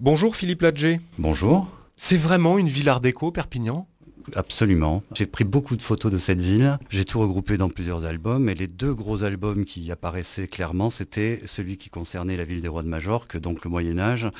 Bonjour Philippe Ladger. Bonjour. C'est vraiment une ville art déco, Perpignan ? Absolument. J'ai pris beaucoup de photos de cette ville. J'ai tout regroupé dans plusieurs albums. Et les deux gros albums qui apparaissaient clairement, c'était celui qui concernait la ville des Rois de Majorque, donc le Moyen-Âge,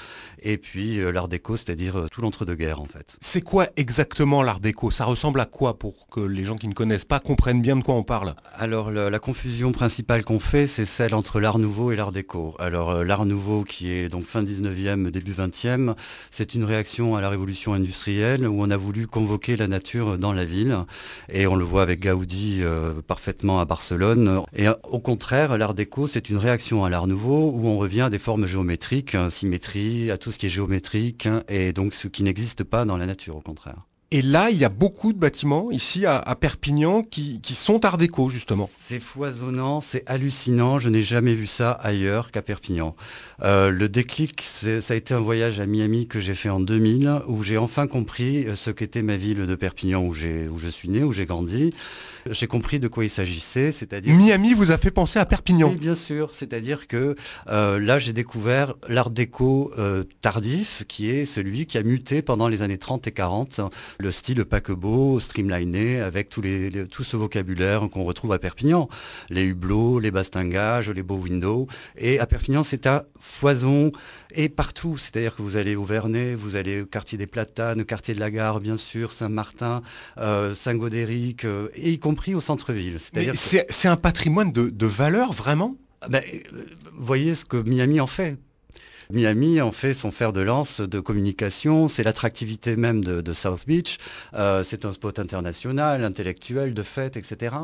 et puis l'art déco, c'est-à-dire tout l'entre-deux-guerres en fait. C'est quoi exactement l'art déco ? Ça ressemble à quoi pour que les gens qui ne connaissent pas comprennent bien de quoi on parle ? Alors la confusion principale qu'on fait, c'est celle entre l'art nouveau et l'art déco. Alors l'art nouveau qui est donc fin 19e, début 20e, c'est une réaction à la révolution industrielle où on a voulu convoquer la nature dans la ville et on le voit avec Gaudi parfaitement à Barcelone. Et au contraire, l'art déco, c'est une réaction à l'art nouveau où on revient à des formes géométriques, symétrie, à tout ce qui est géométrique et donc ce qui n'existe pas dans la nature au contraire. Et là, il y a beaucoup de bâtiments ici à Perpignan qui sont art déco justement. C'est foisonnant, c'est hallucinant, je n'ai jamais vu ça ailleurs qu'à Perpignan. Le déclic, ça a été un voyage à Miami que j'ai fait en 2000, où j'ai enfin compris ce qu'était ma ville de Perpignan, où je suis né, où j'ai grandi. J'ai compris de quoi il s'agissait, c'est-à-dire... Miami vous a fait penser à Perpignan ? Oui, bien sûr, c'est-à-dire que là j'ai découvert l'art déco tardif, qui est celui qui a muté pendant les années 30 et 40, le style paquebot, streamliné, avec tout ce vocabulaire qu'on retrouve à Perpignan. Les hublots, les bastingages, les beaux windows. Et à Perpignan, c'est à foison et partout. C'est-à-dire que vous allez au Vernet, vous allez au quartier des Platanes, au quartier de la Gare, bien sûr, Saint-Martin, Saint-Gaudéric, et y compris au centre-ville. C'est un patrimoine de valeur, vraiment ? Voyez ce que Miami en fait. Miami en fait son fer de lance de communication, c'est l'attractivité même de South Beach, c'est un spot international, intellectuel, de fête, etc.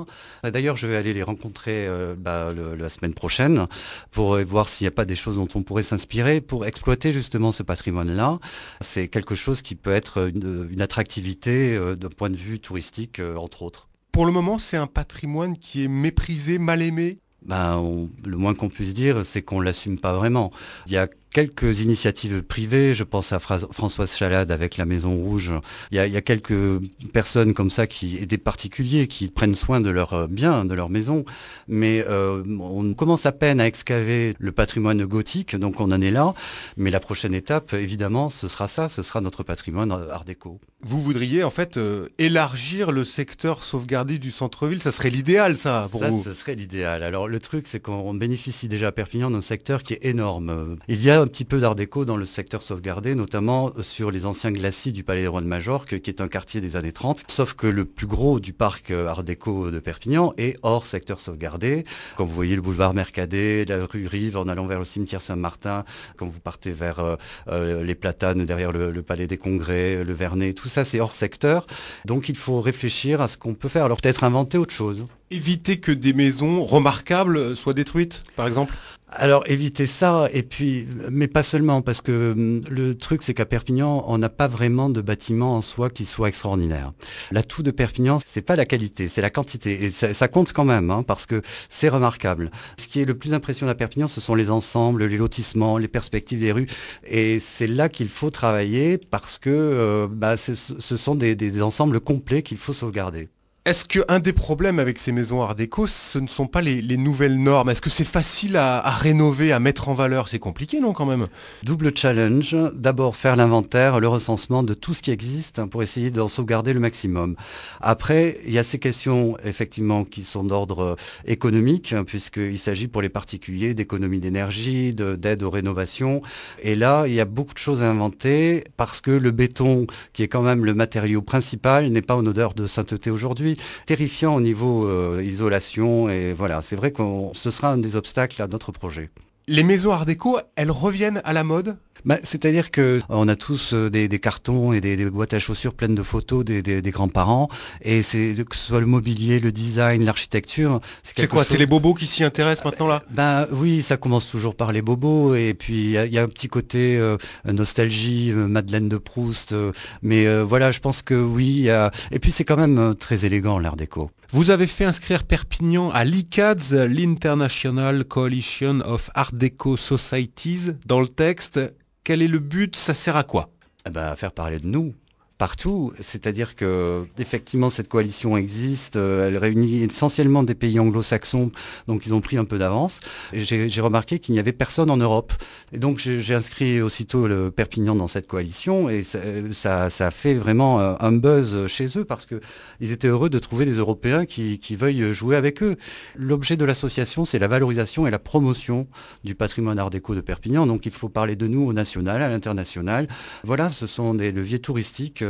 D'ailleurs, je vais aller les rencontrer la semaine prochaine pour voir s'il n'y a pas des choses dont on pourrait s'inspirer pour exploiter justement ce patrimoine-là. C'est quelque chose qui peut être une attractivité d'un point de vue touristique, entre autres. Pour le moment, c'est un patrimoine qui est méprisé, mal aimé ? Le moins qu'on puisse dire, c'est qu'on ne l'assume pas vraiment. Il y a quelques initiatives privées, je pense à Françoise Chalade avec la Maison Rouge. Il y a quelques personnes comme ça, et des particuliers qui prennent soin de leurs biens, de leur maison. Mais on commence à peine à excaver le patrimoine gothique, donc on en est là. Mais la prochaine étape, évidemment, ce sera notre patrimoine art déco. Vous voudriez en fait élargir le secteur sauvegardé du centre-ville, ça serait l'idéal ça pour vous ? Ça serait l'idéal. Alors le truc c'est qu'on bénéficie déjà à Perpignan d'un secteur qui est énorme. Il y a un petit peu d'art déco dans le secteur sauvegardé, notamment sur les anciens glacis du Palais des Rois de Majorque, qui est un quartier des années 30. Sauf que le plus gros du parc art déco de Perpignan est hors secteur sauvegardé. Quand vous voyez le boulevard Mercadet, la rue Rive en allant vers le cimetière Saint-Martin, quand vous partez vers les Platanes derrière le Palais des Congrès, le Vernet, tout ça c'est hors secteur, donc il faut réfléchir à ce qu'on peut faire, alors peut-être inventer autre chose. Éviter que des maisons remarquables soient détruites, par exemple ? Alors éviter ça, et puis, mais pas seulement, parce que le truc c'est qu'à Perpignan, on n'a pas vraiment de bâtiment en soi qui soit extraordinaire. L'atout de Perpignan, c'est pas la qualité, c'est la quantité, et ça compte quand même, parce que c'est remarquable. Ce qui est le plus impressionnant à Perpignan, ce sont les ensembles, les lotissements, les perspectives des rues, et c'est là qu'il faut travailler, parce que ce sont des ensembles complets qu'il faut sauvegarder. Est-ce qu'un des problèmes avec ces maisons art déco, ce ne sont pas les nouvelles normes ? Est-ce que c'est facile à rénover, à mettre en valeur ? C'est compliqué, non, quand même ? Double challenge. D'abord, faire l'inventaire, le recensement de tout ce qui existe pour essayer d'en sauvegarder le maximum. Après, il y a ces questions, effectivement, qui sont d'ordre économique, puisqu'il s'agit pour les particuliers d'économie d'énergie, d'aide aux rénovations. Et là, il y a beaucoup de choses à inventer parce que le béton, qui est quand même le matériau principal, n'est pas en odeur de sainteté aujourd'hui. Terrifiant au niveau isolation, et voilà, c'est vrai que ce sera un des obstacles à notre projet. Les maisons art déco, elles reviennent à la mode ? C'est-à-dire que on a tous des cartons et des boîtes à chaussures pleines de photos des grands-parents, et que ce soit le mobilier, le design, l'architecture. C'est quoi ? C'est les bobos qui s'y intéressent maintenant là ? Oui, ça commence toujours par les bobos, et puis il y a un petit côté nostalgie, Madeleine de Proust, mais voilà, je pense que oui, et puis c'est quand même très élégant l'art déco. Vous avez fait inscrire Perpignan à l'ICADS, l'International Coalition of Art Deco Societies, dans le texte. Quel est le but ? Ça sert à quoi ? À faire parler de nous. partout. C'est-à-dire que effectivement cette coalition existe, elle réunit essentiellement des pays anglo-saxons, donc ils ont pris un peu d'avance. Et j'ai remarqué qu'il n'y avait personne en Europe. Et donc j'ai inscrit aussitôt le Perpignan dans cette coalition et ça a fait vraiment un buzz chez eux parce qu'ils étaient heureux de trouver des Européens qui veuillent jouer avec eux. L'objet de l'association, c'est la valorisation et la promotion du patrimoine art déco de Perpignan. Donc il faut parler de nous au national, à l'international. Voilà, ce sont des leviers touristiques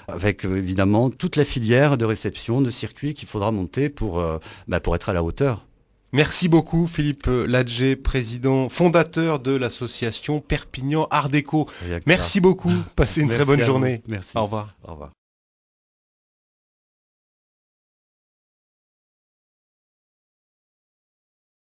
avec évidemment toute la filière de réception, de circuit qu'il faudra monter pour être à la hauteur. Merci beaucoup Philippe Ladger, président, fondateur de l'association Perpignan Art Déco. Merci beaucoup, passez une très bonne journée. Merci. Au revoir. Au revoir.